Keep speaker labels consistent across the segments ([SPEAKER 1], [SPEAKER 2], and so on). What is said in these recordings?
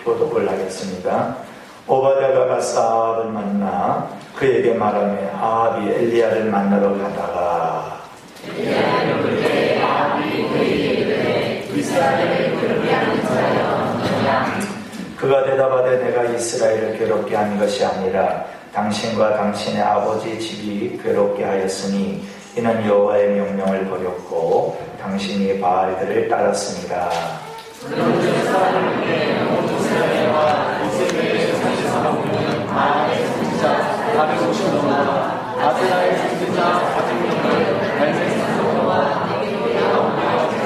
[SPEAKER 1] 교독을 하겠습니다. 오바댜가 가서 아합을 만나 그에게 말하며 아합이 엘리야를 만나러 가다가
[SPEAKER 2] 엘리야를 볼 때 아합이 그에게 이르되 이스라엘을 괴롭게 하는 자여 너냐.
[SPEAKER 1] 그가 대답하되 내가 이스라엘을 괴롭게 한 것이 아니라 당신과 당신의 아버지 집이 괴롭게 하였으니 이는 여호와의 명령을 버렸고 당신이 바알들을 따랐습니다.
[SPEAKER 2] 그런 사람에게 이스라엘과 이스라엘의 선지자는 바알의 선지자 450명과 아세라의 선지자 400명을 갈멜 선지자와 내게로 나오며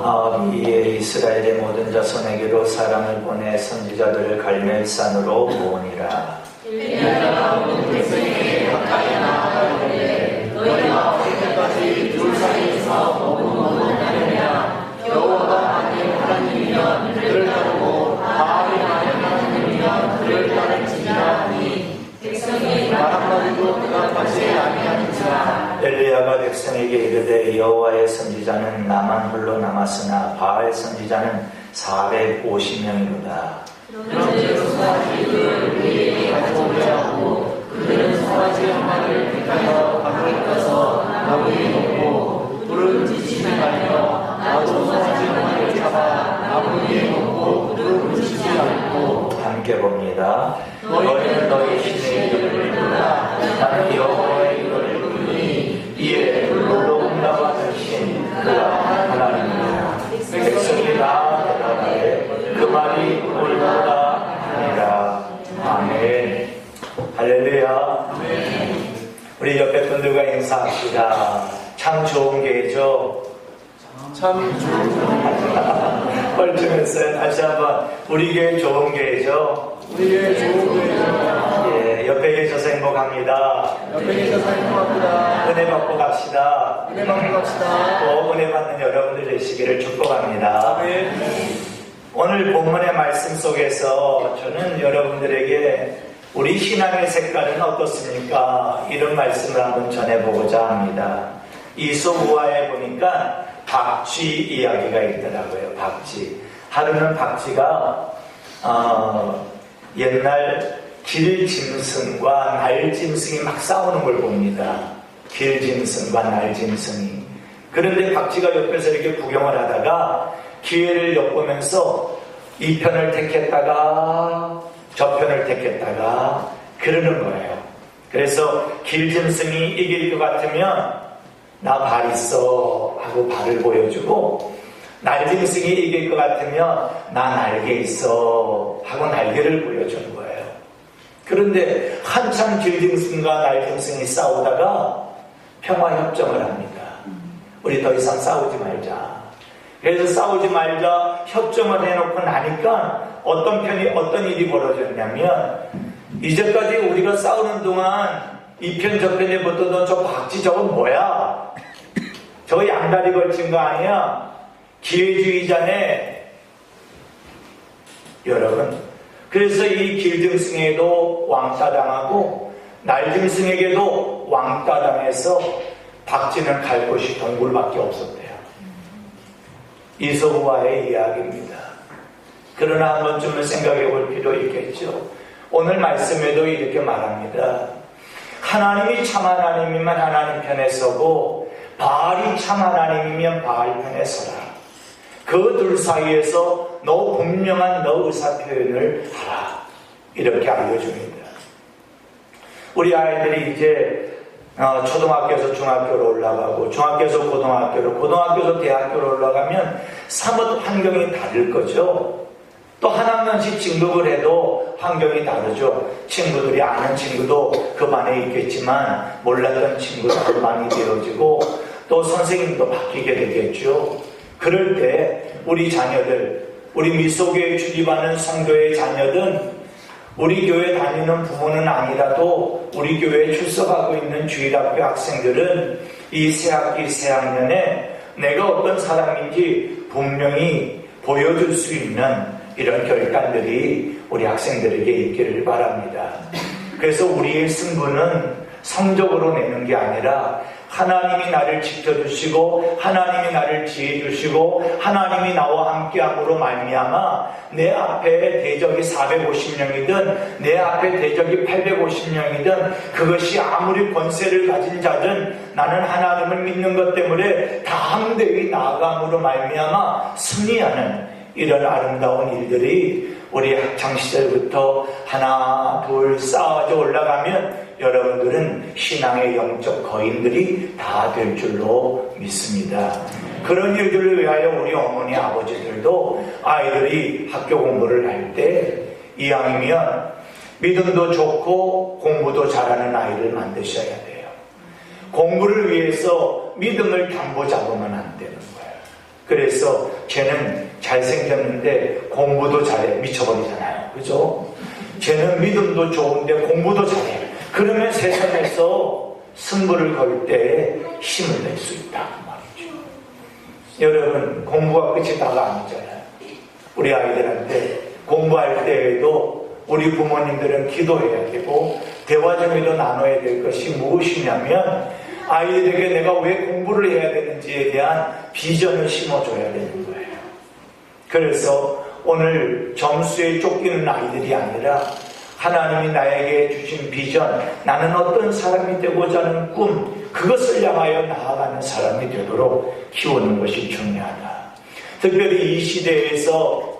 [SPEAKER 1] 아합이 이스라엘의 모든 자손에게로 사람을 보내 선지자들을 갈멜산으로 모으니라.
[SPEAKER 2] 엘리야가 온 백성에게 가까이 나아가되 너희가 어디까지 둘 사이에서 머뭇머뭇하느냐. 여호와가 만일 하나님이면 그를 따르고 바알이 만일 하나님이면 그를 따를지니라 하니 백성이 말 한마디도 대답하지 아니하는지라.
[SPEAKER 1] 엘리야가 백성에게 이르되 여호와의 선지자는 나만 홀로 남았으나 바알 선지자는 450명이로다.
[SPEAKER 2] 그런즉 소아지를 우리에게 가져오려 하고 그들은 소아지 한 마리를 택하여 밖에 떠서 나무 위에 놓고 불을 지치지 말며 나도 소아지 한 마리를 잡아 나무 위에 놓고 불을 붙이지 않고
[SPEAKER 1] 함께 봅니다.
[SPEAKER 2] 너희는 너희 신의 이름을 부르라.
[SPEAKER 1] 나는 여호와의 이름을 부르니 이에 불로 응답하는 신 그가 하나님이라. 백성이 다 대답하되 그 말이 옳도다 하니라. 아멘. 할렐루야. 우리 옆에 분들과 인사합시다. 참 좋은 게죠.
[SPEAKER 2] 참 좋은
[SPEAKER 1] 뻘쭘했어요. 다시 한번 우리 교회 좋은 게죠.
[SPEAKER 2] 우리의 좋은 교회죠.
[SPEAKER 1] 예, 옆에 계셔서 행복합니다.
[SPEAKER 2] 옆에 계셔서 행복합니다.
[SPEAKER 1] 은혜 받고 갑시다.
[SPEAKER 2] 은혜 받고 갑시다.
[SPEAKER 1] 또 은혜 받는 여러분들 되시기를 축복합니다.
[SPEAKER 2] 아멘.
[SPEAKER 1] 오늘 본문의 말씀 속에서 저는 여러분들에게 우리 신앙의 색깔은 어떻습니까? 이런 말씀을 한번 전해보고자 합니다. 이솝우화에 보니까 박쥐 이야기가 있더라고요. 박쥐. 하루는 박쥐가 옛날 길짐승과 날짐승이 막 싸우는 걸 봅니다. 길짐승과 날짐승이. 그런데 박쥐가 옆에서 이렇게 구경을 하다가 기회를 엿보면서 이 편을 택했다가 저 편을 택했다가 그러는 거예요. 그래서 길짐승이 이길 것 같으면 나 발 있어 하고 발을 보여주고 날짐승이 이길 것 같으면 나 날개 있어 하고 날개를 보여주는 거예요. 그런데 한참 길짐승과 날짐승이 싸우다가 평화협정을 합니다. 우리 더 이상 싸우지 말자. 그래서 싸우지 말자 협정을 해놓고 나니까 어떤 일이 벌어졌냐면 이제까지 우리가 싸우는 동안 이 편 저 편에 붙었던 저 박쥐 저건 뭐야? 저거 양다리 걸친 거 아니야? 기회주의자네. 여러분, 그래서 이 길짐승에도 왕따 당하고 날짐승에게도 왕따 당해서 박쥐는 갈 곳이 동굴밖에 없었대요. 이솝우화의 이야기입니다. 그러나 한 번쯤은 생각해 볼 필요 있겠죠. 오늘 말씀에도 이렇게 말합니다. 하나님이 참 하나님이면 하나님 편에 서고 바알이 참 하나님이면 바알 편에 서라. 그 둘 사이에서 너 분명한 너 의사 표현을 하라. 이렇게 알려줍니다. 우리 아이들이 이제 초등학교에서 중학교로 올라가고 중학교에서 고등학교로 고등학교에서 대학교로 올라가면 사뭇 환경이 다를 거죠. 또 한 학년씩 진급을 해도 환경이 다르죠. 친구들이 아는 친구도 그 반에 있겠지만 몰랐던 친구도 많이 되어지고 또 선생님도 바뀌게 되겠죠. 그럴 때 우리 자녀들, 우리 미소교회 출입하는 성도의 자녀든 우리 교회 다니는 부모는 아니라도 우리 교회에 출석하고 있는 주일학교 학생들은 이 새학기 새학년에 내가 어떤 사람인지 분명히 보여줄 수 있는 이런 결단들이 우리 학생들에게 있기를 바랍니다. 그래서 우리의 승부는 성적으로 내는 게 아니라 하나님이 나를 지켜주시고 하나님이 나를 지혜주시고 하나님이 나와 함께함으로 말미암아 내 앞에 대적이 450명이든 내 앞에 대적이 850명이든 그것이 아무리 권세를 가진 자든 나는 하나님을 믿는 것 때문에 다함대히 나아감으로 말미암아 승리하는 이런 아름다운 일들이 우리 학창시절부터 하나 둘 쌓아져 올라가면 여러분들은 신앙의 영적 거인들이 다 될 줄로 믿습니다. 그런 일들을 위하여 우리 어머니 아버지들도 아이들이 학교 공부를 할 때 이왕이면 믿음도 좋고 공부도 잘하는 아이를 만드셔야 돼요. 공부를 위해서 믿음을 담보 잡으면 안 되는 거예요. 그래서 쟤는 잘생겼는데 공부도 잘해. 미쳐버리잖아요. 그죠? 쟤는 믿음도 좋은데 공부도 잘해. 그러면 세상에서 승부를 걸 때 힘을 낼 수 있다 그 말이죠. 여러분, 공부가 끝이 다가 아니잖아요. 우리 아이들한테 공부할 때에도 우리 부모님들은 기도해야 되고 대화 중에도 나눠야 될 것이 무엇이냐면 아이들에게 내가 왜 공부를 해야 되는지에 대한 비전을 심어줘야 되는 거예요. 그래서 오늘 점수에 쫓기는 아이들이 아니라 하나님이 나에게 주신 비전, 나는 어떤 사람이 되고자 하는 꿈, 그것을 향하여 나아가는 사람이 되도록 키우는 것이 중요하다. 특별히 이 시대에서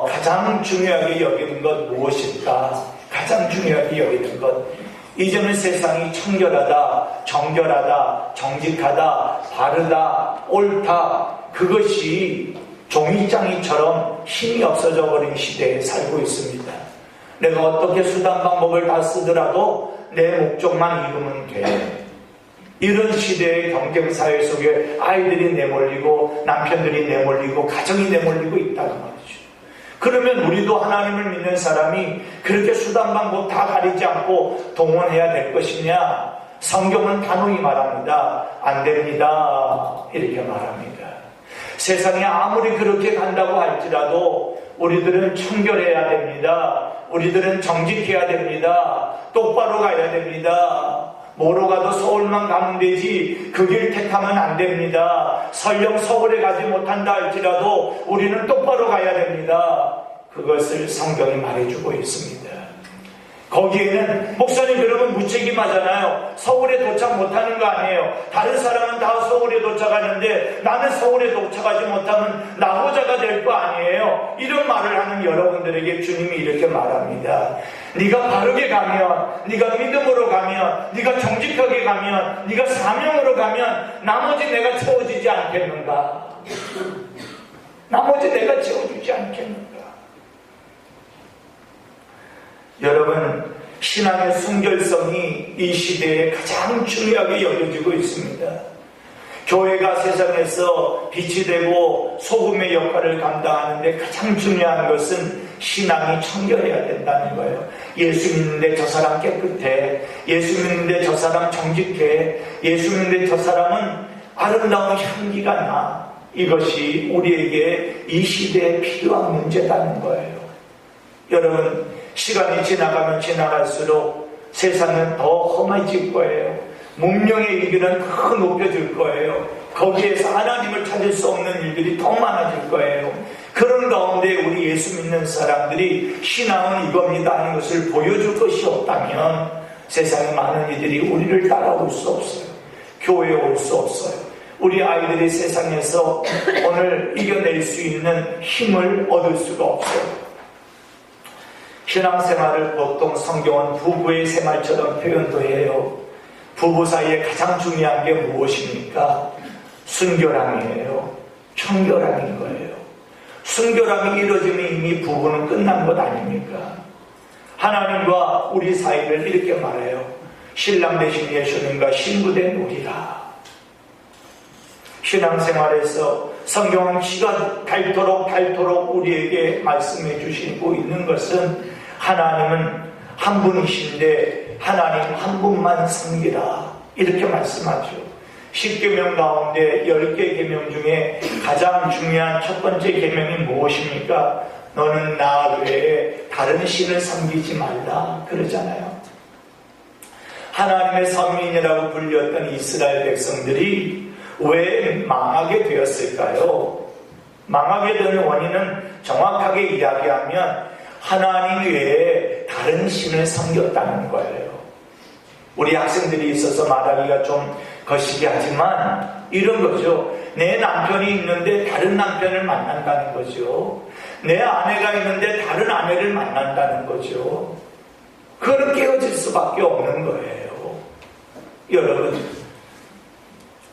[SPEAKER 1] 가장 중요하게 여기는 것 무엇일까? 가장 중요하게 여기는 것, 이제는 세상이 청결하다, 정결하다, 정직하다, 바르다, 옳다, 그것이 종이장이처럼 힘이 없어져 버린 시대에 살고 있습니다. 내가 어떻게 수단 방법을 다 쓰더라도 내 목적만 이루면 돼. 이런 시대의 경쟁사회 속에 아이들이 내몰리고 남편들이 내몰리고 가정이 내몰리고 있다는 말이죠. 그러면 우리도 하나님을 믿는 사람이 그렇게 수단 방법 다 가리지 않고 동원해야 될 것이냐? 성경은 단호히 말합니다. 안 됩니다. 이렇게 말합니다. 세상이 아무리 그렇게 간다고 할지라도 우리들은 청결해야 됩니다. 우리들은 정직해야 됩니다. 똑바로 가야 됩니다. 뭐로 가도 서울만 가면 되지 그 길 택하면 안 됩니다. 설령 서울에 가지 못한다 할지라도 우리는 똑바로 가야 됩니다. 그것을 성경이 말해주고 있습니다. 거기에는 목사님 그러면 무책임하잖아요. 서울에 도착 못하는 거 아니에요. 다른 사람은 다 서울에 도착하는데 나는 서울에 도착하지 못하면 나호자가 될 거 아니에요. 이런 말을 하는 여러분들에게 주님이 이렇게 말합니다. 네가 바르게 가면, 네가 믿음으로 가면, 네가 정직하게 가면, 네가 사명으로 가면 나머지 내가 채워주지 않겠는가? 나머지 내가 채워주지 않겠는가? 여러분, 신앙의 순결성이 이 시대에 가장 중요하게 여겨지고 있습니다. 교회가 세상에서 빛이 되고 소금의 역할을 감당하는데 가장 중요한 것은 신앙이 청결해야 된다는 거예요. 예수 믿는데 저 사람 깨끗해, 예수 믿는데 저 사람 정직해, 예수 믿는데 저 사람은 아름다운 향기가 나. 이것이 우리에게 이 시대에 필요한 문제라는 거예요. 여러분, 시간이 지나가면 지나갈수록 세상은 더 험해질 거예요. 문명의 일들은 더 높여질 거예요. 거기에서 하나님을 찾을 수 없는 일들이 더 많아질 거예요. 그런 가운데 우리 예수 믿는 사람들이 신앙은 이겁니다 하는 것을 보여줄 것이 없다면 세상의 많은 이들이 우리를 따라올 수 없어요. 교회에 올 수 없어요. 우리 아이들이 세상에서 오늘 이겨낼 수 있는 힘을 얻을 수가 없어요. 신앙생활을 보통 성경은 부부의 생활처럼 표현도 해요. 부부 사이에 가장 중요한 게 무엇입니까? 순결함이에요. 청결함인 거예요. 순결함이 이루어지면 이미 부부는 끝난 것 아닙니까? 하나님과 우리 사이를 이렇게 말해요. 신랑 대신 예수님과 신부 된 우리라. 신앙생활에서 성경은 기가 닳도록 우리에게 말씀해 주시고 있는 것은 하나님은 한 분이신데 하나님 한 분만 섬기라 이렇게 말씀하죠. 10계명 가운데 10개 계명 중에 가장 중요한 첫 번째 계명이 무엇입니까? 너는 나 외에 다른 신을 섬기지 말라 그러잖아요. 하나님의 선민이라고 불렸던 이스라엘 백성들이 왜 망하게 되었을까요? 망하게 된 원인은 정확하게 이야기하면 하나님 외에 다른 신을 섬겼다는 거예요. 우리 학생들이 있어서 말하기가 좀 거시기 하지만 이런 거죠. 내 남편이 있는데 다른 남편을 만난다는 거죠. 내 아내가 있는데 다른 아내를 만난다는 거죠. 그건 깨어질 수밖에 없는 거예요. 여러분,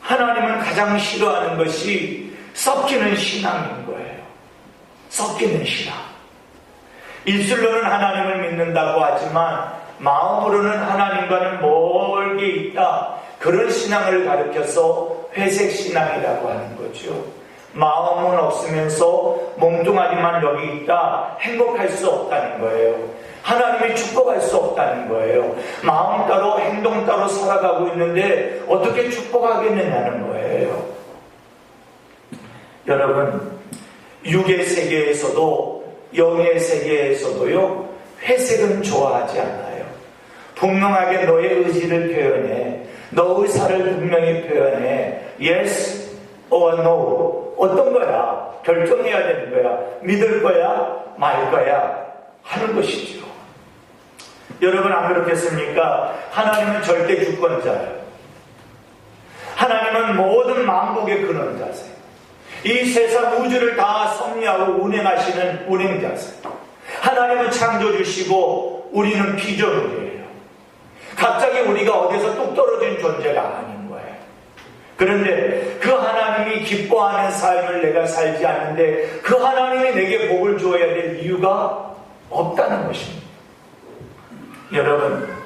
[SPEAKER 1] 하나님은 가장 싫어하는 것이 섞이는 신앙인 거예요. 섞이는 신앙. 입술로는 하나님을 믿는다고 하지만 마음으로는 하나님과는 멀게 있다. 그런 신앙을 가르쳐서 회색 신앙이라고 하는 거죠. 마음은 없으면서 몸뚱아리만 여기 있다. 행복할 수 없다는 거예요. 하나님이 축복할 수 없다는 거예요. 마음 따로 행동 따로 살아가고 있는데 어떻게 축복하겠느냐는 거예요. 여러분, 육의 세계에서도 영의 세계에서도요, 회색은 좋아하지 않아요. 분명하게 너의 의지를 표현해. 너 의사를 분명히 표현해. Yes or no. 어떤 거야? 결정해야 되는 거야. 믿을 거야? 말 거야? 하는 것이죠. 여러분, 안 그렇겠습니까? 하나님은 절대 주권자예요. 하나님은 모든 만국의 근원자세요. 이 세상 우주를 다 섭리하고 운행하시는 운행자세요. 하나님은 창조주시고 우리는 피조물이에요. 갑자기 우리가 어디서 뚝 떨어진 존재가 아닌 거예요. 그런데 그 하나님이 기뻐하는 삶을 내가 살지 않는데 그 하나님이 내게 복을 주어야 될 이유가 없다는 것입니다. 여러분,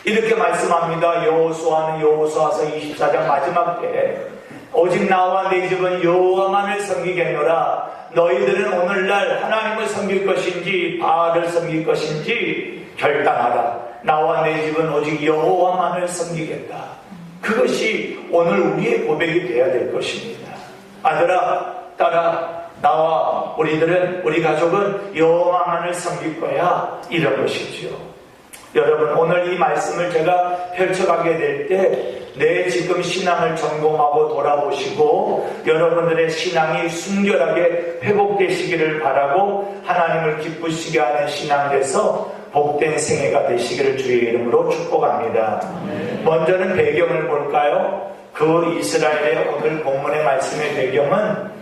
[SPEAKER 1] 이렇게 말씀합니다. 여호수아는 여호수아서 24장 마지막 때 오직 나와 내 집은 여호와만을 섬기겠노라. 너희들은 오늘날 하나님을 섬길 것인지 바알을 섬길 것인지 결단하라. 나와 내 집은 오직 여호와만을 섬기겠다. 그것이 오늘 우리의 고백이 되어야 될 것입니다. 아들아, 딸아, 나와 우리 가족은 여호와만을 섬길 거야. 이런 것이죠. 여러분, 오늘 이 말씀을 제가 펼쳐가게 될 때 내 지금 신앙을 점검하고 돌아보시고 여러분들의 신앙이 순결하게 회복되시기를 바라고 하나님을 기쁘시게 하는 신앙 돼서 복된 생애가 되시기를 주의 이름으로 축복합니다. 먼저는 배경을 볼까요? 그 이스라엘의 오늘 본문의 말씀의 배경은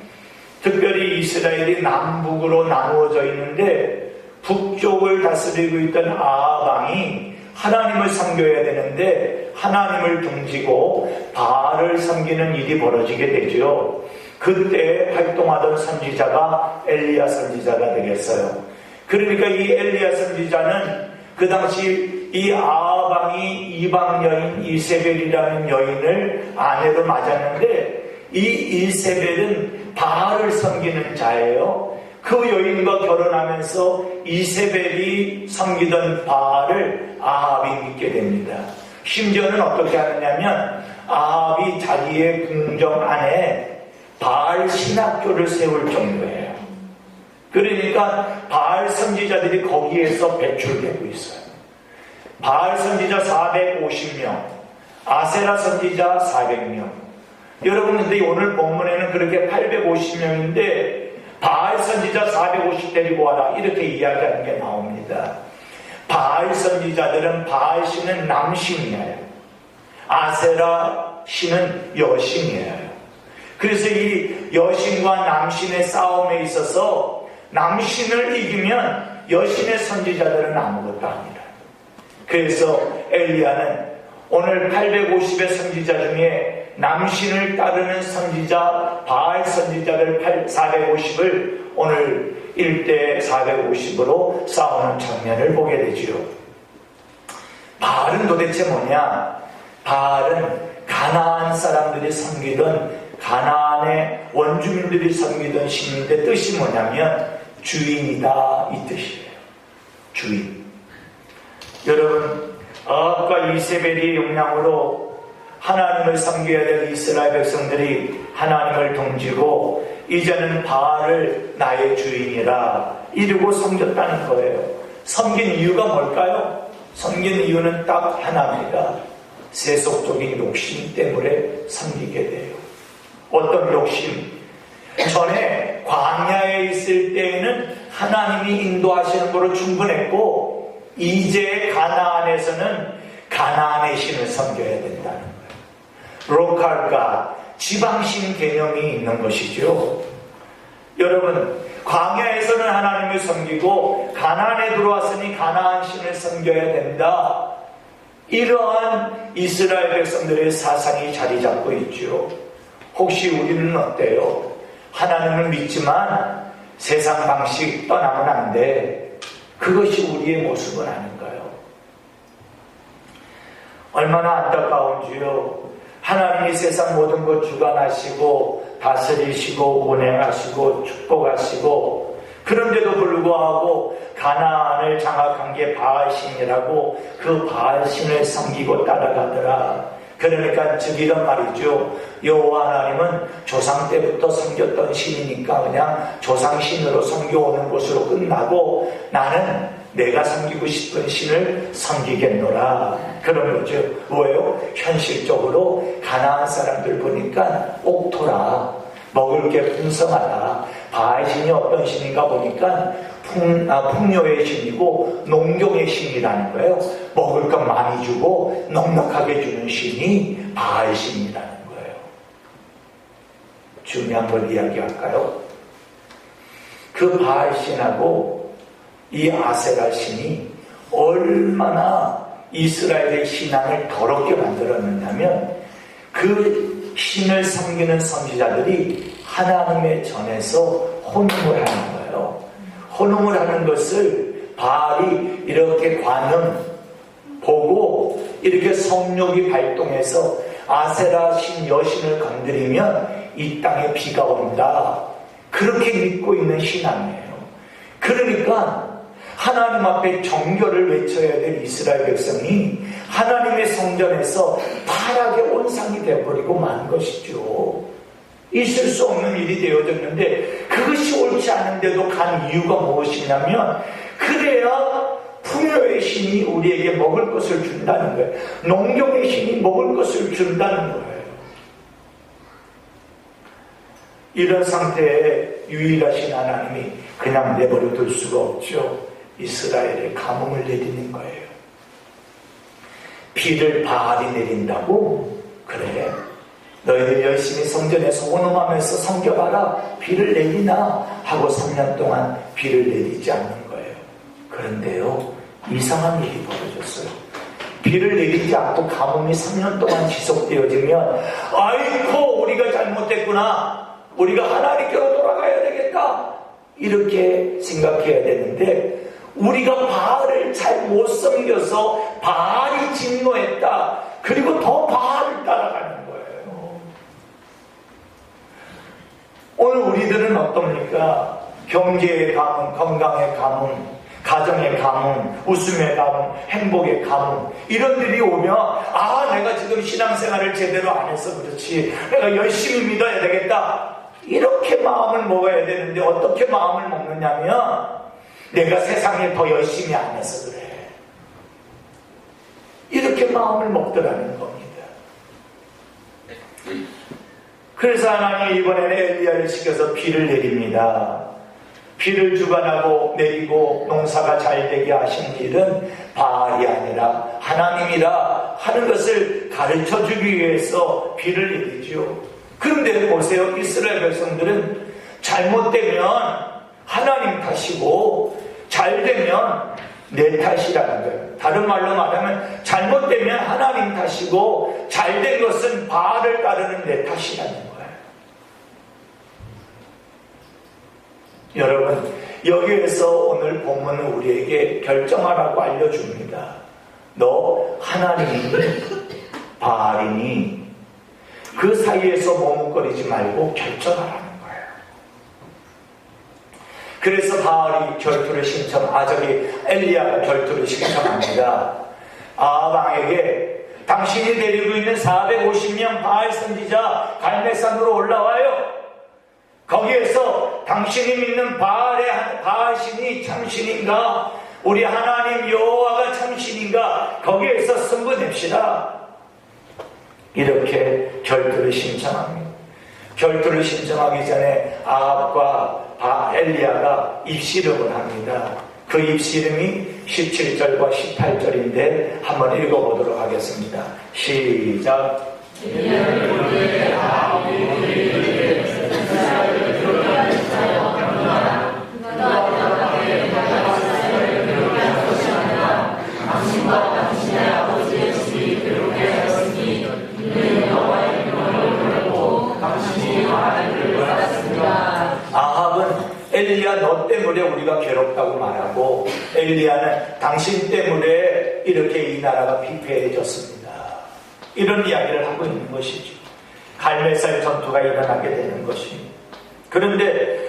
[SPEAKER 1] 특별히 이스라엘이 남북으로 나누어져 있는데 북쪽을 다스리고 있던 아합 왕이 하나님을 섬겨야 되는데 하나님을 등지고 바알을 섬기는 일이 벌어지게 되죠. 그때 활동하던 선지자가 엘리야 선지자가 되겠어요. 그러니까 이 엘리야 선지자는 그 당시 이 아합 왕이 이방 여인 이세벨이라는 여인을 아내로 맞았는데 이 이세벨은 바알을 섬기는 자예요. 그 여인과 결혼하면서 이세벨이 섬기던 바알을 아합이 믿게 됩니다. 심지어는 어떻게 하느냐면 아합이 자기의 궁정 안에 바알 신학교를 세울 정도예요. 그러니까 바알 선지자들이 거기에서 배출되고 있어요. 바알 선지자 450명, 아세라 선지자 400명. 여러분, 근데 오늘 본문에는 그렇게 850명인데 바알 선지자 450 데리고 와라 이렇게 이야기하는 게 나옵니다. 바알 선지자들은 바알 신은 남신이에요. 아세라 신은 여신이에요. 그래서 이 여신과 남신의 싸움에 있어서 남신을 이기면 여신의 선지자들은 아무것도 아니라. 그래서 엘리야는 오늘 850의 선지자 중에 남신을 따르는 선지자 바알 선지자들 450을 오늘 1대 450으로 싸우는 장면을 보게 되지요. 바알은 도대체 뭐냐? 바알은 가나안 사람들이 섬기던 가나안의 원주민들이 섬기던 신인데 뜻이 뭐냐면 주인이다 이 뜻이에요. 주인. 여러분, 아합과 이세벨의 영향으로 하나님을 섬겨야 될 이스라엘 백성들이 하나님을 등지고 이제는 바알을 나의 주인이라 이러고 섬겼다는 거예요. 섬긴 이유가 뭘까요? 섬긴 이유는 딱 하나입니다. 세속적인 욕심 때문에 섬기게 돼요. 어떤 욕심? 전에 광야에 있을 때에는 하나님이 인도하시는 거로 충분했고, 이제 가나안에서는 가나안의 신을 섬겨야 된다는 거예요. 로컬과 지방신 개념이 있는 것이죠. 여러분, 광야에서는 하나님을 섬기고 가나안에 들어왔으니 가나안 신을 섬겨야 된다. 이러한 이스라엘 백성들의 사상이 자리 잡고 있죠. 혹시 우리는 어때요? 하나님을 믿지만 세상 방식 떠나면 안 돼. 그것이 우리의 모습은 아닌가요? 얼마나 안타까운지요. 하나님이 세상 모든 것 주관하시고 다스리시고 운행하시고 축복하시고, 그런데도 불구하고 가나안을 장악한 게 바알신이라고 그 바알신을 섬기고 따라가더라. 그러니까 즉 이런 말이죠. 여호와 하나님은 조상 때부터 섬겼던 신이니까 그냥 조상신으로 섬겨오는 것으로 끝나고 나는 내가 섬기고 싶은 신을 섬기겠노라. 그런 거죠. 왜요? 현실적으로 가나안 사람들 보니까 옥토라, 먹을 게 풍성하다. 바알신이 어떤 신인가 보니까 풍요의 신이고 농경의 신이라는 거예요. 먹을 것 많이 주고 넉넉하게 주는 신이 바알신이라는 거예요. 중요한 걸 이야기할까요? 그 바알신하고 이 아세라 신이 얼마나 이스라엘의 신앙을 더럽게 만들었느냐면, 그 신을 섬기는 선지자들이 하나님의 전에서 혼용을 하는 거예요. 혼용을 하는 것을 바알이 이렇게 관음 보고 이렇게 성욕이 발동해서 아세라 신 여신을 건드리면 이 땅에 비가 온다. 그렇게 믿고 있는 신앙이에요. 그러니까 하나님 앞에 정결을 외쳐야 될 이스라엘 백성이 하나님의 성전에서 파랗게 온상이 되어버리고 만 것이죠. 있을 수 없는 일이 되어졌는데, 그것이 옳지 않은데도 간 이유가 무엇이냐면, 그래야 풍요의 신이 우리에게 먹을 것을 준다는 거예요. 농경의 신이 먹을 것을 준다는 거예요. 이런 상태에 유일하신 하나님이 그냥 내버려 둘 수가 없죠. 이스라엘에 가뭄을 내리는 거예요. 비를 바알이 내린다고? 그래, 너희들 열심히 성전에서 혼음하면서 섬겨봐라. 비를 내리나? 하고 3년 동안 비를 내리지 않는 거예요. 그런데요, 이상한 일이 벌어졌어요. 비를 내리지 않고 가뭄이 3년 동안 지속되어지면, 아이고 우리가 잘못했구나, 우리가 하나님께로 돌아가야 되겠다, 이렇게 생각해야 되는데, 우리가 바알을 잘 못 섬겨서 바알이 진노했다. 그리고 더 바알을 따라가는 거예요. 오늘 우리들은 어떻습니까? 경제의 가뭄, 건강의 가뭄, 가정의 가뭄, 웃음의 가뭄, 행복의 가뭄, 이런 일이 오면, 아, 내가 지금 신앙생활을 제대로 안 해서 그렇지, 내가 열심히 믿어야 되겠다, 이렇게 마음을 먹어야 되는데, 어떻게 마음을 먹느냐면, 내가 세상에 더 열심히 안 해서 그래, 이렇게 마음을 먹더라는 겁니다. 그래서 하나님이 이번에는 엘리야를 시켜서 비를 내립니다. 비를 주관하고 내리고 농사가 잘 되게 하신 일은 바알이 아니라 하나님이라 하는 것을 가르쳐주기 위해서 비를 내리죠. 그런데 보세요, 이스라엘 백성들은 잘못되면 하나님 탓이고 잘되면 내 탓이라는 거예요. 다른 말로 말하면 잘못되면 하나님 탓이고 잘된 것은 바알을 따르는 내 탓이라는 거예요. 여러분, 여기에서 오늘 본문은 우리에게 결정하라고 알려줍니다. 너 하나님이니 바알이니 그 사이에서 머뭇거리지 말고 결정하라는 거예요. 그래서 바알이 결투를 엘리야가 결투를 신청합니다. 아합왕에게 당신이 데리고 있는 450명 바알 선지자 갈멜산으로 올라와요. 거기에서 당신이 믿는 바알신이 참신인가, 우리 하나님 여호와가 참신인가, 거기에서 승부냅시다. 이렇게 결투를 신청합니다. 결투를 신청하기 전에 아합과 엘리야가 입씨름을 합니다. 그 입씨름이 17절과 18절인데 한번 읽어보도록 하겠습니다. 시작. 아합은 엘리야 너 때문에 우리가 괴롭다고 말하고 엘리야는 당신 때문에 이렇게 이 나라가 피폐해졌습니다. 이런 이야기를 하고 있는 것이죠. 갈멜살 전투가 일어나게 되는 것입니다. 그런데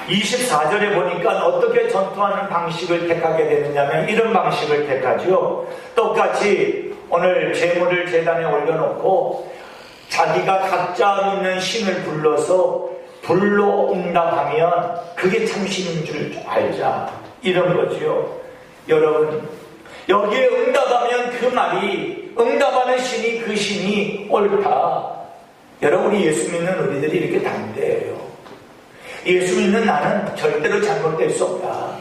[SPEAKER 1] 24절에 보니까 어떻게 전투하는 방식을 택하게 되느냐면 이런 방식을 택하죠. 똑같이 오늘 제물을 제단에 올려놓고 자기가 각자 있는 신을 불러서 불로 응답하면 그게 참신인 줄 알자, 이런 거죠. 여러분, 여기에 응답하면 그 말이 응답하는 신이 그 신이 옳다. 여러분, 예수 믿는 우리들이 이렇게 담대해요. 예수 믿는 나는 절대로 잘못될 수 없다.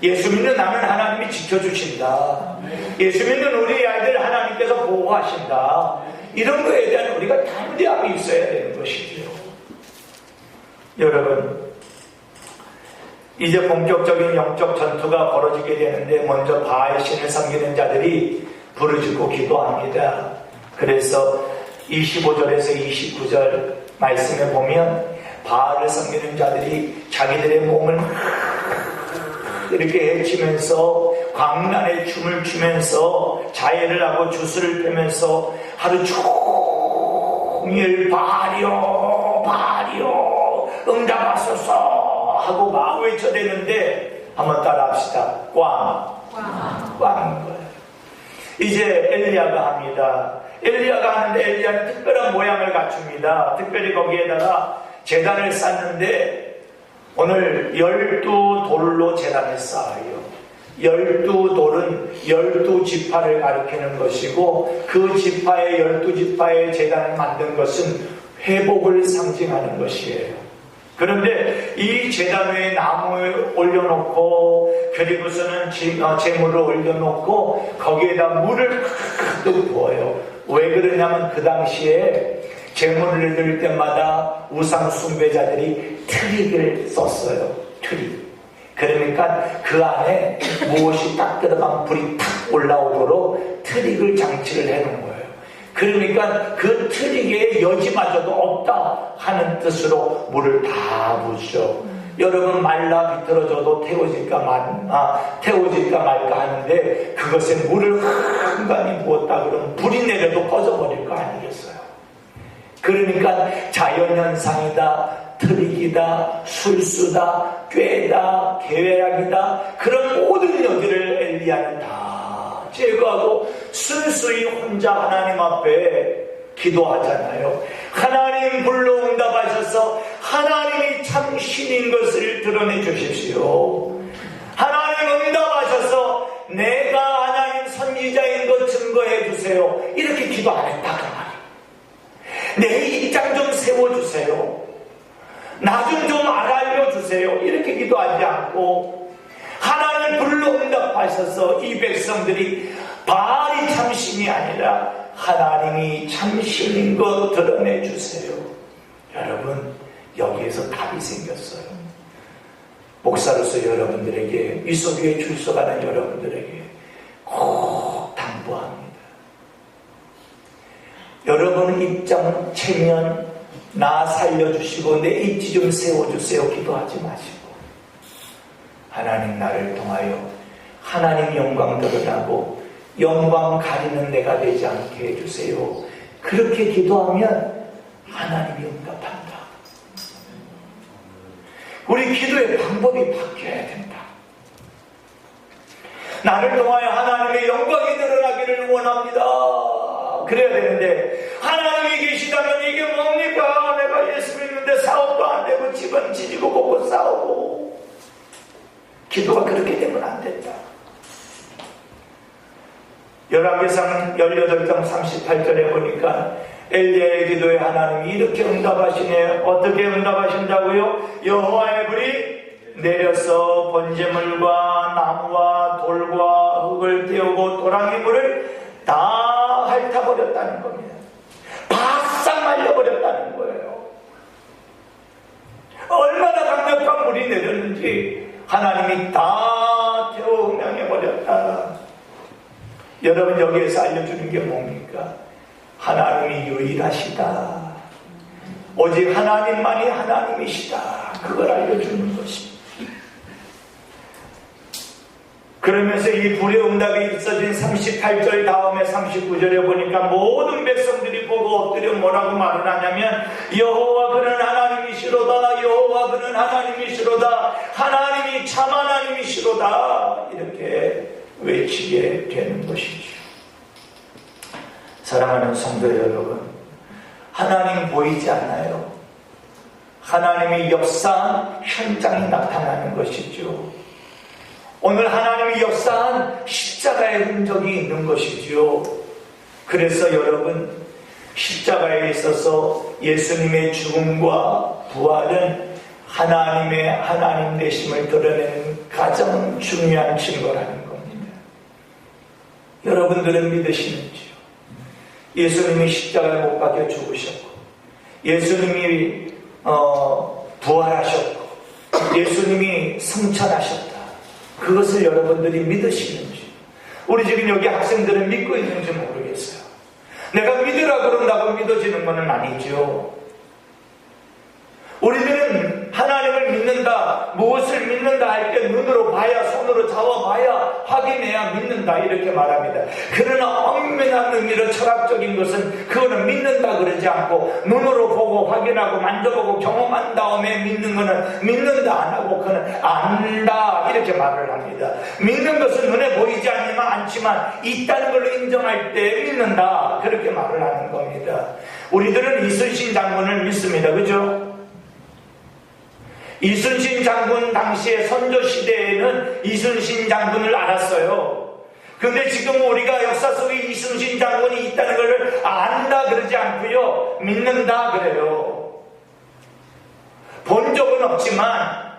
[SPEAKER 1] 예수 믿는 나는 하나님이 지켜주신다. 예수 믿는 우리 아이들 하나님께서 보호하신다. 이런 거에 대한 우리가 담대함이 있어야 되는 것이죠. 여러분, 이제 본격적인 영적 전투가 벌어지게 되는데 먼저 바알 신을 섬기는 자들이 부르짖고 기도합니다. 그래서 25절에서 29절 말씀에 보면 바알을 섬기는 자들이 자기들의 몸을 이렇게 헤치면서 광란에 춤을 추면서 자해를 하고 주술을 펴면서 하루 종일 바알이여 바알이여 응답하소서 하고 막 외쳐대는데 한번 따라합시다. 꽝 거예요. 이제 엘리야가 합니다. 엘리야가 하는데 엘리야는 특별한 모양을 갖춥니다. 특별히 거기에다가 제단을 쌓는데 오늘 12돌로 제단을 쌓아요. 12돌은 12지파를 가리키는 것이고 그 지파의 12지파의 제단을 만든 것은 회복을 상징하는 것이에요. 그런데 이 제단 위에 나무를 올려놓고 그리고서는 재물을 올려놓고 거기에다 물을 가득 부어요. 왜 그러냐면 그 당시에 재물을 넣을 때마다 우상 숭배자들이 트릭을 썼어요. 트릭. 그러니까 그 안에 무엇이 딱 들어가면 불이 탁 올라오도록 트릭을 장치를 해놓은 거예요. 그러니까 그 트릭에 여지마저도 없다 하는 뜻으로 물을 다 부으죠. 여러분, 말라 비틀어져도 태워질까 말까 하는데 그것에 물을 한간히 부었다 그러면 불이 내려도 꺼져버릴 거 아니겠어요. 그러니까 자연현상이다, 트릭이다, 술수다, 꾀다, 계획이다, 그런 모든 여지를 엘리야는 다 제거하고 순수히 혼자 하나님 앞에 기도하잖아요. 하나님 불로 응답하셔서 하나님이 참 신인 것을 드러내 주십시오. 하나님 응답하셔서 내가 하나님 선지자인 것 증거해 주세요. 이렇게 기도 안 했다 그 말이에요. 내 입장 좀 세워주세요. 나 좀 알려주세요. 이렇게 기도하지 않고 하나님 불로 응답하셔서 이 백성들이 바알이 참신이 아니라 하나님이 참신인 것 드러내 주세요. 여러분, 여기에서 답이 생겼어요. 목사로서 여러분들에게, 위소교에 출석하는 여러분들에게 꼭 당부합니다. 여러분 입장 체면 나 살려주시고 내 입지 좀 세워주세요 기도하지 마시고 하나님 나를 통하여 하나님 영광 드러나고 영광 가리는 내가 되지 않게 해주세요. 그렇게 기도하면 하나님이 응답한다. 우리 기도의 방법이 바뀌어야 된다. 나를 통하여 하나님의 영광이 드러나기를 원합니다. 그래야 되는데 하나님이 계시다면 이게 뭡니까? 내가 예수 믿는데 사업도 안 되고 집은 지지고 먹고 싸우고. 기도가 그렇게 되면 안 된다. 열왕기상 18장 38절에 보니까 엘리야의 기도에 하나님이 이렇게 응답하시네요. 어떻게 응답하신다고요? 여호와의 불이 내려서 번제물과 나무와 돌과 흙을 태우고 도랑이 물을 다 핥아버렸다는 겁니다. 바싹 말려버렸다는 거예요. 얼마나 강력한 물이 내렸는지 하나님이 다 태워 흠양해버렸다. 여러분, 여기에서 알려주는 게 뭡니까? 하나님이 유일하시다. 오직 하나님만이 하나님이시다. 그걸 알려주는 것입니다. 그러면서 이 불의 응답이 있어진 38절 다음에 39절에 보니까 모든 백성들이 보고 엎드려 뭐라고 말을 하냐면 여호와 그는 하나님이시로다. 여호와 그는 하나님이시로다. 하나님이 참 하나님이시로다. 이렇게 외치게 되는 것이죠. 사랑하는 성도 여러분, 하나님 보이지 않나요? 하나님의 역사한 현장이 나타나는 것이죠. 오늘 하나님이 역사한 십자가의 흔적이 있는 것이죠. 그래서 여러분, 십자가에 있어서 예수님의 죽음과 부활은 하나님의 하나님 되심을 드러내는 가장 중요한 증거라는 겁니다. 여러분들은 믿으시는지요? 예수님이 십자가에 못 박혀 죽으셨고, 예수님이 부활하셨고, 예수님이 승천하셨다. 그것을 여러분들이 믿으시는지, 우리 지금 여기 학생들은 믿고 있는지 모르겠어요. 내가 믿으라 그런다고 믿어지는 것은 아니죠. 우리들은 하나님을 믿는다, 무엇을 믿는다 할 때 눈으로 봐야, 손으로 잡아봐야, 확인해야 믿는다 이렇게 말합니다. 그러나 엄밀한 의미로 철학적인 것은 그거는 믿는다 그러지 않고 눈으로 보고 확인하고 만져보고 경험한 다음에 믿는 것은 믿는다 안 하고 그는 안다 이렇게 말을 합니다. 믿는 것은 눈에 보이지 않지만 있다는 걸로 인정할 때 믿는다 그렇게 말을 하는 겁니다. 우리들은 이순신 장군을 믿습니다. 그죠? 이순신 장군 당시에 선조시대에는 이순신 장군을 알았어요. 그런데 지금 우리가 역사 속에 이순신 장군이 있다는 것을 안다 그러지 않고요, 믿는다 그래요. 본 적은 없지만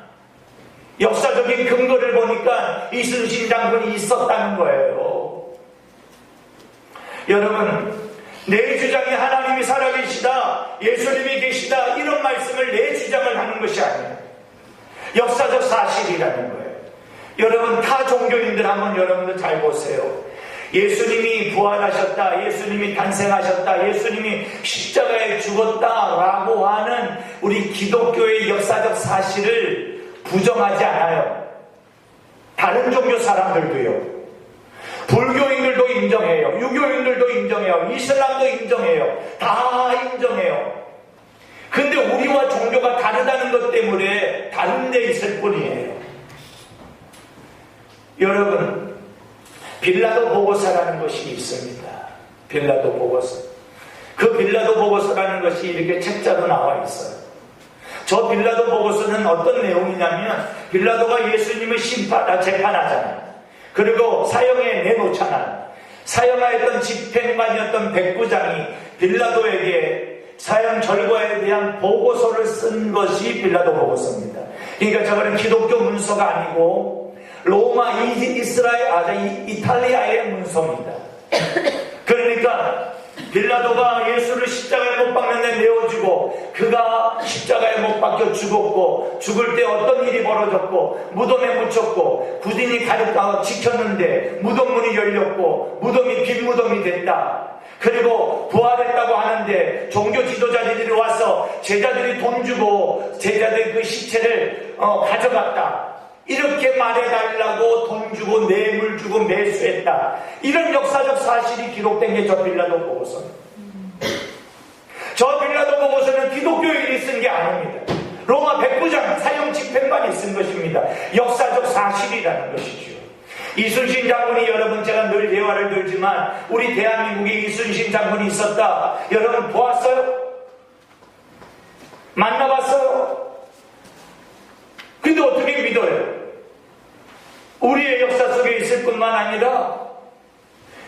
[SPEAKER 1] 역사적인 근거를 보니까 이순신 장군이 있었다는 거예요. 여러분, 내 주장이 하나님이 살아계시다, 예수님이 계시다 이런 말씀을 내 주장을 하는 것이 아니에요. 역사적 사실이라는 거예요. 여러분, 타 종교인들 한번 여러분들 잘 보세요. 예수님이 부활하셨다, 예수님이 탄생하셨다, 예수님이 십자가에 죽었다라고 하는 우리 기독교의 역사적 사실을 부정하지 않아요. 다른 종교 사람들도요. 불교인들도 인정해요. 유교인들도 인정해요. 이슬람도 인정해요. 다 인정해요. 근데 우리와 종교가 다르다는 것 때문에 다른 데 있을 뿐이에요. 여러분, 빌라도 보고서라는 것이 있습니다. 빌라도 보고서. 그 빌라도 보고서라는 것이 이렇게 책자로 나와 있어요. 저 빌라도 보고서는 어떤 내용이냐면 빌라도가 예수님을 재판하잖아요. 그리고 사형에 내놓잖아요. 사형하였던 집행관이었던 백부장이 빌라도에게 사형 절과에 대한 보고서를 쓴 것이 빌라도 보고서입니다. 그러니까 저거는 기독교 문서가 아니고 로마 이탈리아의 문서입니다. 그러니까 빌라도가 예수를 십자가에 못 박는데 내어주고 그가 십자가에 못 박혀 죽었고 죽을 때 어떤 일이 벌어졌고 무덤에 묻혔고 군인이 가득 지켰는데 무덤문이 열렸고 무덤이 빈 무덤이 됐다. 그리고 부활했다고 하는데 종교 지도자들이 와서 제자들이 돈 주고 제자들 그 시체를 가져갔다. 이렇게 말해달라고 돈 주고 뇌물 주고 매수했다. 이런 역사적 사실이 기록된 게 저 빌라도 보고서입니다. 저 빌라도 보고서는 기독교인이 쓴 게 아닙니다. 로마 백부장 사형 집행관이 쓴 것입니다. 역사적 사실이라는 것이죠. 이순신 장군이, 여러분, 제가 늘 대화를 들지만 우리 대한민국에 이순신 장군이 있었다. 여러분 보았어요? 만나봤어요? 근데 어떻게 믿어요? 우리의 역사 속에 있을 뿐만 아니라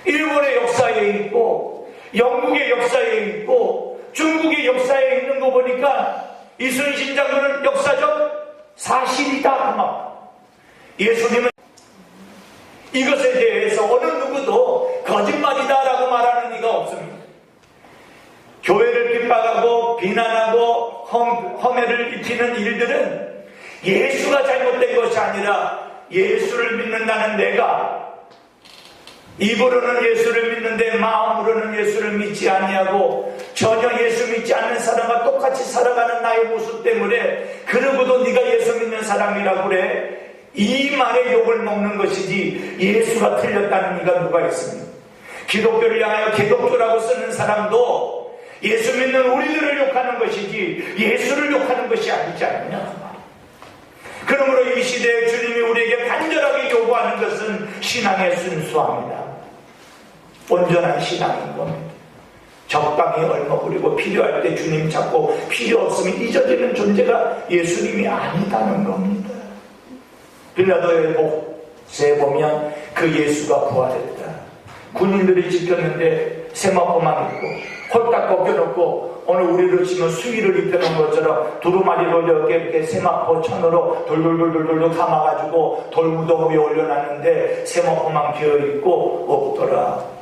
[SPEAKER 1] 일본의 역사에 있고 영국의 역사에 있고 중국의 역사에 있는 거 보니까 이순신 장군은 역사적 사실이다 그 말. 예수님은 이것에 대해서 어느 누구도 거짓말이다라고 말하는 이가 없습니다. 교회를 핍박하고 비난하고 험해를 입히는 일들은 예수가 잘못된 것이 아니라 예수를 믿는다는 내가 입으로는 예수를 믿는데 마음으로는 예수를 믿지 아니하고 전혀 예수 믿지 않는 사람과 똑같이 살아가는 나의 모습 때문에 그러고도 네가 예수 믿는 사람이라고 그래. 이 말에 욕을 먹는 것이지 예수가 틀렸다는 이가 누가 있습니까? 기독교를 향하여 기독교라고 쓰는 사람도 예수 믿는 우리들을 욕하는 것이지 예수를 욕하는 것이 아니지 않느냐. 그러므로 이 시대에 주님이 우리에게 간절하게 요구하는 것은 신앙의 순수함이다. 온전한 신앙인 겁니다. 적당히 얼마 부리고 필요할 때 주님 찾고 필요 없으면 잊어지는 존재가 예수님이 아니다는 겁니다. 빌라도의 복에 보면 그 예수가 부활했다. 군인들이 지켰는데 세마포만 입고 홀딱 벗겨놓고 오늘 우리로 치면 수의를 입혀놓은 것처럼 두루마리로 이렇게 세마포 천으로 돌돌돌돌돌 감아가지고 돌무덤 위에 올려놨는데 세마포만 비어있고 없더라.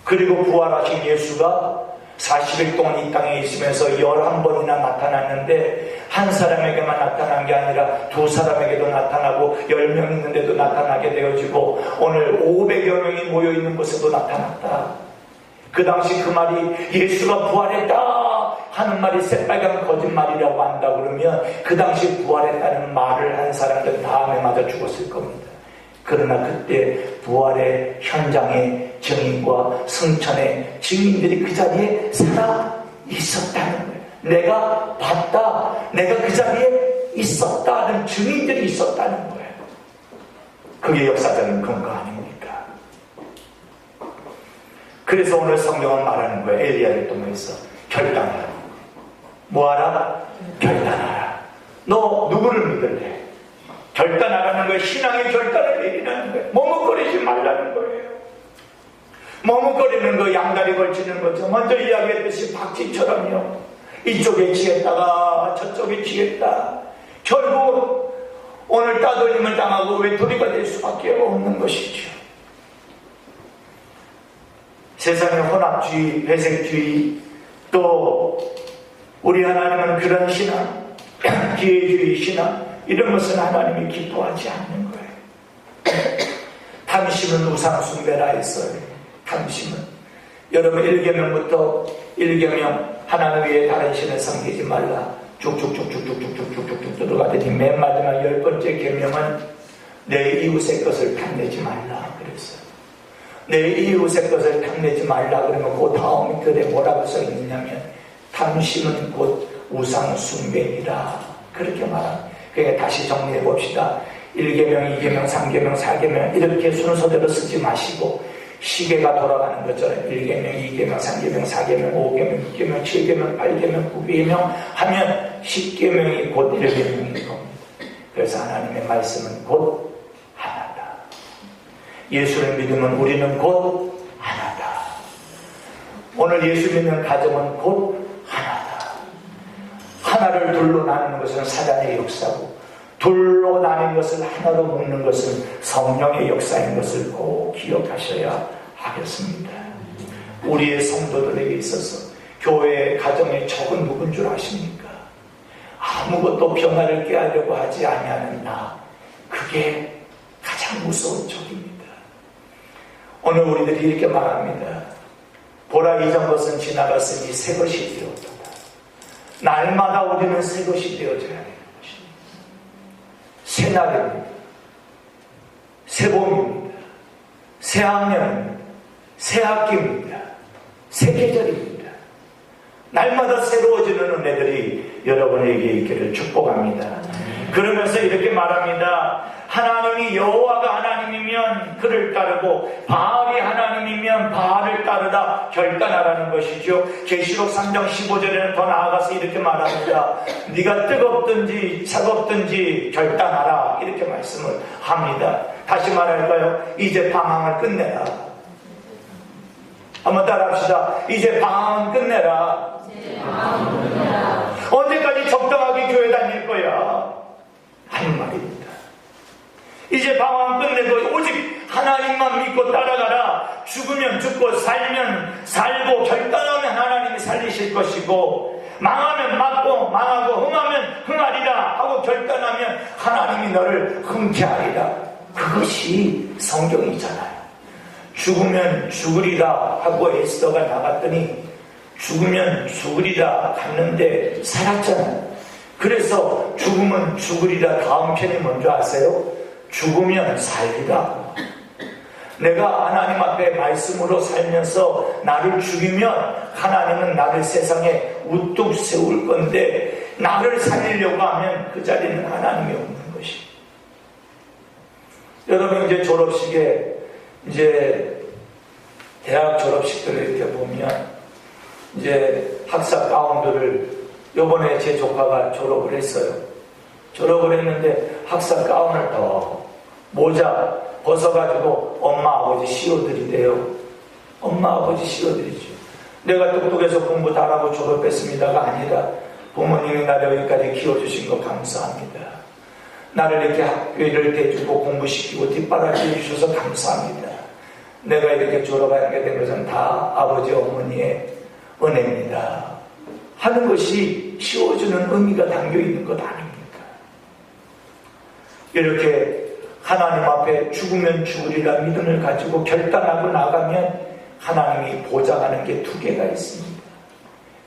[SPEAKER 1] 그리고 부활하신 예수가 40일 동안 이 땅에 있으면서 11번이나 나타났는데 한 사람에게만 나타난 게 아니라 두 사람에게도 나타나고 10명 있는데도 나타나게 되어지고 오늘 500여 명이 모여있는 곳에도 나타났다. 그 당시 그 말이 예수가 부활했다 하는 말이 새빨간 거짓말이라고 한다 그러면 그 당시 부활했다는 말을 한 사람들 다음에 맞아 죽었을 겁니다. 그러나 그때 부활의 현장의 증인과 승천의 증인들이 그 자리에 살아 있었다는 거예요. 내가 봤다, 내가 그 자리에 있었다는 증인들이 있었다는 거예요. 그게 역사적인 근거 아닙니까? 그래서 오늘 성경은 말하는 거예요. 엘리야를 통해서 결단하라. 뭐하라? 결단하라. 너 누구를 믿을래? 결단하라는 거예요. 신앙의 결단을 내리라는 거예요. 머뭇거리지 말라는 거예요. 머뭇거리는 거 양다리 걸치는 거죠. 먼저 이야기했듯이 박쥐처럼요. 이쪽에 치겠다가 저쪽에 치겠다. 결국 오늘 따돌림을 당하고 외톨이가 될 수밖에 없는 것이죠. 세상의 혼합주의, 배색주의, 또 우리 하나님은 그런 신앙, 기회주의 신앙, 이런 것은 하나님이 기뻐하지 않는 거예요. 탐심은 우상숭배라 했어요. 탐심은. 여러분 1계명부터 1계명 하나님 외에 다른 신을 섬기지 말라. 쭉쭉쭉쭉쭉쭉쭉쭉쭉 들어가더니 맨 마지막 10번째 계명은 내 이웃의 것을 탐내지 말라 그랬어요. 내 이웃의 것을 탐내지 말라 그러면 그 다음 글에 뭐라고 써있느냐면 탐심은 곧 우상숭배이라 그렇게 말합니다. 그러니까 다시 정리해 봅시다. 1계명, 2계명, 3계명, 4계명 이렇게 순서대로 쓰지 마시고 시계가 돌아가는 것처럼 1계명, 2계명, 3계명, 4계명, 5계명, 6계명, 7계명, 8계명, 9계명 하면 10계명이 곧 1계명인 겁니다. 그래서 하나님의 말씀은 곧 하나다. 예수를 믿으면 우리는 곧 하나다. 오늘 예수 믿는 가정은 곧 하나다. 하나를 둘로 나누는 것은 사단의 역사고 둘로 나눈 것을 하나로 묶는 것은 성령의 역사인 것을 꼭 기억하셔야 하겠습니다. 우리의 성도들에게 있어서 교회의 가정의 적은 누군 줄 아십니까? 아무것도 변화를 꾀하려고 하지 아니하는 나, 그게 가장 무서운 적입니다. 오늘 우리들이 이렇게 말합니다. 보라 이전 것은 지나갔으니 새 것이 되었다. 날마다 우리는 새 것이 되어져야 되는 것입니다. 새 날입니다. 새 봄입니다. 새 학년입니다. 새 학기입니다. 새 계절입니다. 날마다 새로워지는 은혜들이 여러분에게 있기를 축복합니다. 그러면서 이렇게 말합니다. 하나님이 여호와가 하나님이면 그를 따르고 바알이 하나님이면 바알을 따르다 결단하라는 것이죠. 계시록 3장 15절에는 더 나아가서 이렇게 말합니다. 네가 뜨겁든지 차갑든지 결단하라 이렇게 말씀을 합니다. 다시 말할까요? 이제 방황을 끝내라. 한번 따라합시다. 이제 방황은 끝내라. 언제까지 적당하게 교회 다닐 거야? 하는 말입니다. 이제 방황 끝내고 오직 하나님만 믿고 따라가라. 죽으면 죽고 살면 살고 결단하면 하나님이 살리실 것이고 망하면 맞고 망하고 흥하면 흥하리라 하고 결단하면 하나님이 너를 흥케 하리라. 그것이 성경이잖아요. 죽으면 죽으리라 하고 에스더가 나갔더니 죽으면 죽으리라 갔는데 살았잖아요. 그래서 죽으면 죽으리라 다음 편이 뭔지 아세요? 죽으면 살리라. 내가 하나님 앞에 말씀으로 살면서 나를 죽이면 하나님은 나를 세상에 우뚝 세울 건데 나를 살리려고 하면 그 자리는 하나님이 없는 것이. 여러분 이제 졸업식에 이제 대학 졸업식들을 이렇게 보면 이제 학사 가운들을 요번에 제 조카가 졸업을 했어요. 졸업을 했는데 학사 가운을 더 모자 벗어가지고 엄마 아버지 씌워드리대요. 엄마 아버지 씌워드리죠. 내가 똑똑해서 공부 잘하고 졸업했습니다가 아니라 부모님이 나를 여기까지 키워주신 거 감사합니다. 나를 이렇게 학교를 대주고 공부시키고 뒷바라지 해주셔서 감사합니다. 내가 이렇게 졸업하게 된 것은 다 아버지 어머니의 은혜입니다 하는 것이 씌워주는 의미가 담겨있는 것 아닙니까? 이렇게 하나님 앞에 죽으면 죽으리라 믿음을 가지고 결단하고 나가면 하나님이 보장하는 게 두 개가 있습니다.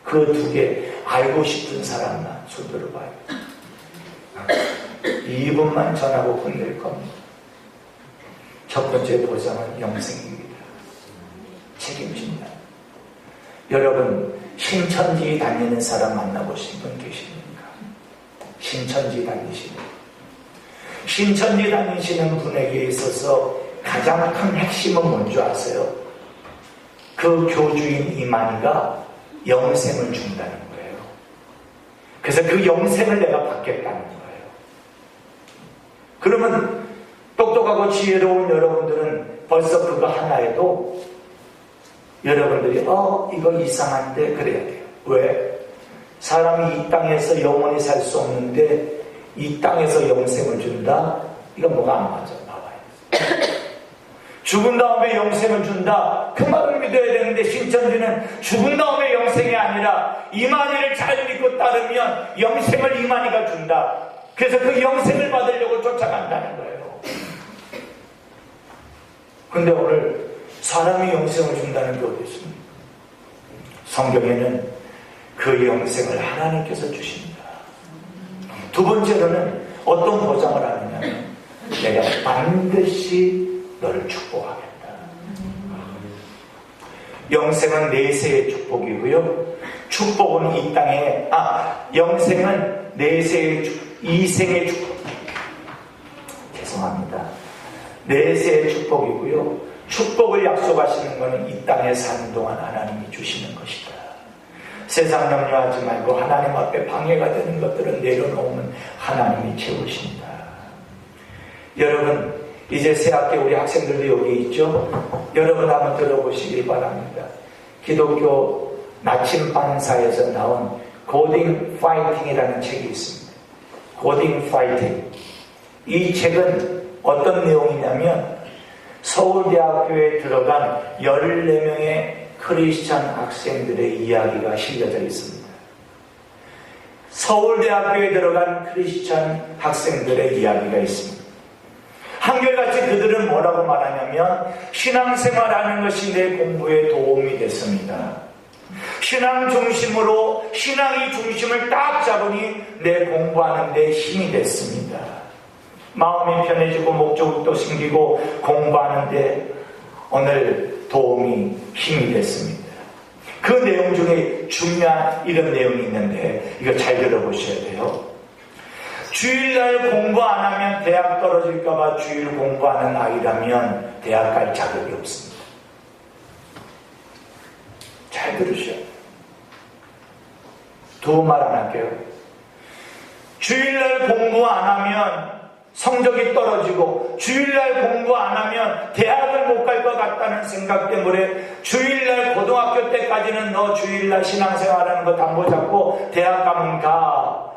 [SPEAKER 1] 그 두 개 알고 싶은 사람만 손 들어봐요. 2분만 전하고 끝낼 겁니다. 첫 번째 보장은 영생입니다. 책임집니다. 여러분 신천지 다니는 사람 만나보신 분 계십니까? 신천지 다니시는 신천지 다니시는 분에게 있어서 가장 큰 핵심은 뭔지 아세요? 그 교주인 이만희가 영생을 준다는 거예요. 그래서 그 영생을 내가 받겠다는 거예요. 그러면 똑똑하고 지혜로운 여러분들은 벌써 그거 하나에도 여러분들이 이거 이상한데 그래야 돼요. 왜? 사람이 이 땅에서 영원히 살 수 없는데 이 땅에서 영생을 준다? 이거 뭐가 안 맞아. 봐봐요. 죽은 다음에 영생을 준다? 그 말을 믿어야 되는데 신천지는 죽은 다음에 영생이 아니라 이만희를 잘 믿고 따르면 영생을 이만희가 준다. 그래서 그 영생을 받으려고 쫓아간다는 거예요. 근데 오늘 사람이 영생을 준다는 게 어디 있습니까? 성경에는 그 영생을 하나님께서 주십니다. 두 번째로는 어떤 보장을 하느냐면 내가 반드시 너를 축복하겠다. 영생은 내세의 축복이고요. 축복은 이 땅에 영생은 이생의 축복. 죄송합니다. 내세의 축복이고요. 축복을 약속하시는 것은 이 땅에 사는 동안 하나님이 주시는 것이다. 세상 염려하지 말고 하나님 앞에 방해가 되는 것들은 내려놓으면 하나님이 채우신다. 여러분 이제 새학기 우리 학생들도 여기 있죠? 여러분 한번 들어보시길 바랍니다. 기독교 나침반사에서 나온 고딩 파이팅이라는 책이 있습니다. 고딩 파이팅. 이 책은 어떤 내용이냐면 서울대학교에 들어간 14명의 크리스찬 학생들의 이야기가 실려져 있습니다. 서울대학교에 들어간 크리스찬 학생들의 이야기가 있습니다. 한결같이 그들은 뭐라고 말하냐면 신앙생활하는 것이 내 공부에 도움이 됐습니다. 신앙 중심으로 신앙이 중심을 딱 잡으니 내 공부하는 데 힘이 됐습니다. 마음이 편해지고 목적도 생기고 공부하는데 오늘 도움이 힘이 됐습니다. 그 내용 중에 중요한 이런 내용이 있는데 이거 잘 들어보셔야 돼요. 주일날 공부 안 하면 대학 떨어질까봐 주일 공부하는 아이라면 대학 갈 자격이 없습니다. 잘 들으셔야 돼요. 두 말 안 할게요. 주일날 공부 안 하면 성적이 떨어지고 주일날 공부 안 하면 대학을 못 갈 것 같다는 생각 때문에 주일날 고등학교 때까지는 너 주일날 신앙생활하는 거 담보 잡고 대학 가면 가.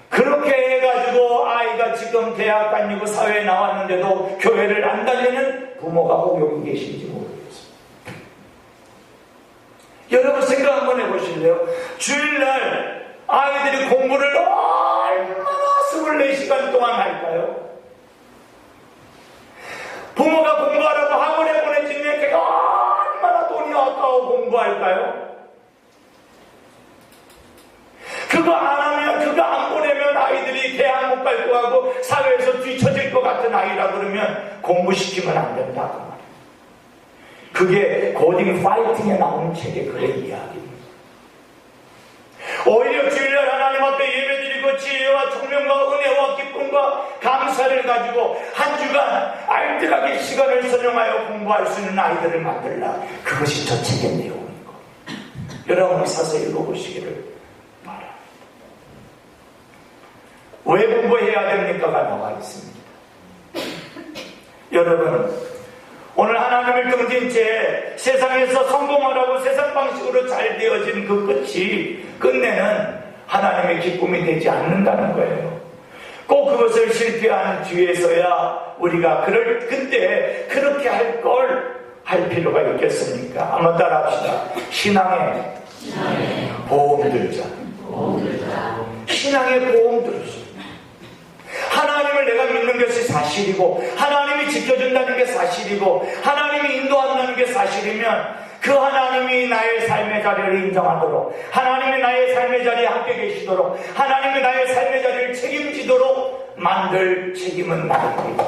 [SPEAKER 1] 그렇게 해가지고 아이가 지금 대학 다니고 사회에 나왔는데도 교회를 안 다니는 부모가 꼭 여기 계신지 모르겠어요. 여러분 생각 한번 해보실래요? 주일날 아이들이 공부를 얼마나 24시간 동안 할까요? 부모가 공부하라고 학원에 보내주면 걔가 얼마나 돈이 아까워 공부할까요? 그거 안 하면, 그거 안 보내면 아이들이 대학 못 갈 거 하고 사회에서 뒤처질 것 같은 아이라 그러면 공부시키면 안 된다 그 말이에요. 그게 고딩 파이팅에 나오는 책의 그런 이야기입니다. 오히려 주일날 하나님 앞에 예배드리고 지혜와 총명과 은혜와 기쁨과 감사를 가지고 한 주간 알뜰하게 시간을 선용하여 공부할 수 있는 아이들을 만들라. 그것이 저 책의 내용이고 여러분이 사서 읽어보시기를 바랍니다. 왜 공부해야 됩니까가 나와 있습니다. 여러분 오늘 하나님을 등진 채 세상에서 성공하라고 세상 방식으로 잘 되어진 그 끝내는 하나님의 기쁨이 되지 않는다는 거예요. 꼭 그것을 실패한 뒤에서야 우리가 그때 그렇게 할 필요가 있겠습니까? 한번 따라합시다. 신앙의 보험 들자. 신앙의 보험 들자. 하나님을 내가 믿는 것이 사실이고 하나님이 지켜준다는 게 사실이고 하나님이 인도한다는 게 사실이면 그 하나님이 나의 삶의 자리를 인정하도록 하나님이 나의 삶의 자리에 함께 계시도록 하나님이 나의 삶의 자리를 책임지도록 만들 책임은 나입니다.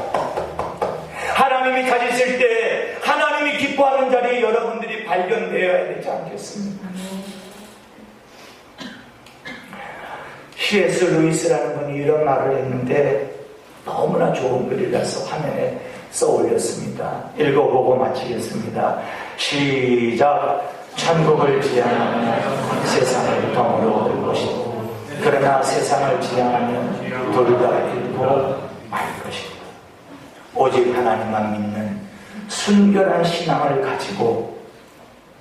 [SPEAKER 1] 하나님이 가지실 때 하나님이 기뻐하는 자리에 여러분들이 발견되어야 되지 않겠습니까? C.S. 루이스라는 분이 이런 말을 했는데 너무나 좋은 글이라서 화면에 써올렸습니다. 읽어보고 마치겠습니다. 시작. 천국을 지향하면 세상을 덩으로 얻을 것이고 그러나 세상을 지향하면 둘 다 잃고 말 것이다. 오직 하나님만 믿는 순결한 신앙을 가지고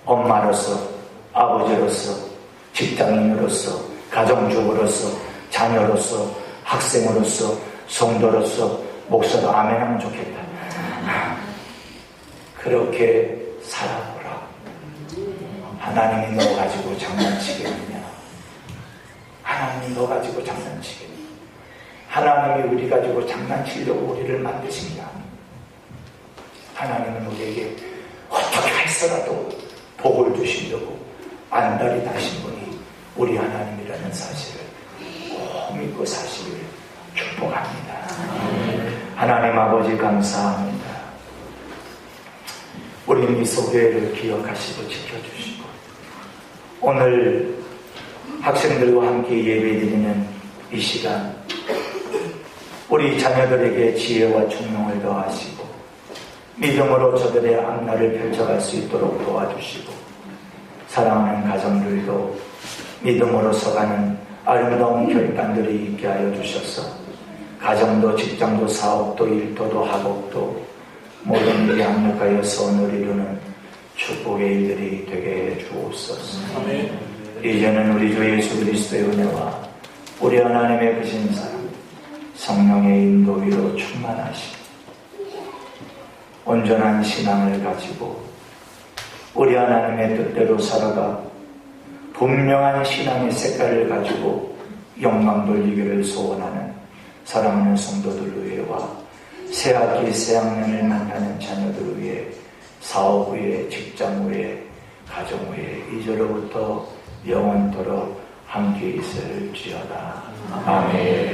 [SPEAKER 1] 엄마로서 아버지로서 직장인으로서 가정주부로서 자녀로서 학생으로서 성도로서 목사도 아멘 하면 좋겠다. 그렇게 살아보라. 하나님이 너 가지고 장난치겠느냐? 하나님이 너 가지고 장난치겠느냐? 하나님이 우리 가지고 장난치려고 우리를 만드신 게 아닙니다. 하나님은 우리에게 어떻게 해서라도 복을 주시려고 안달이 나신 분이 우리 하나님이라는 사실을 꼭 믿고 사실을 축복합니다. 하나님 아버지 감사합니다. 우리 미소교회를 기억하시고 지켜주시고 오늘 학생들과 함께 예배드리는 이 시간 우리 자녀들에게 지혜와 총명을 더하시고 믿음으로 저들의 앞날을 펼쳐갈 수 있도록 도와주시고 사랑하는 가정들도 믿음으로 서가는 아름다운 결단들이 있게 하여 주셔서 가정도 직장도 사업도 일도도 학업도 모든 일이 합력하여 선을 이루는 축복의 일들이 되게 해 주옵소서. 이제는 우리 주 예수 그리스도의 은혜와 우리 하나님의 크신 사랑 성령의 인도위로 충만하시고 온전한 신앙을 가지고 우리 하나님의 뜻대로 살아가 분명한 신앙의 색깔을 가지고 영광 돌리기를 소원하는 사랑하는 성도들 위해와 새학기 새학년을 만나는 자녀들 위해 사업 위에 직장 위에 가정 위에 이제로부터 영원토록 함께 있을지어다. 아멘.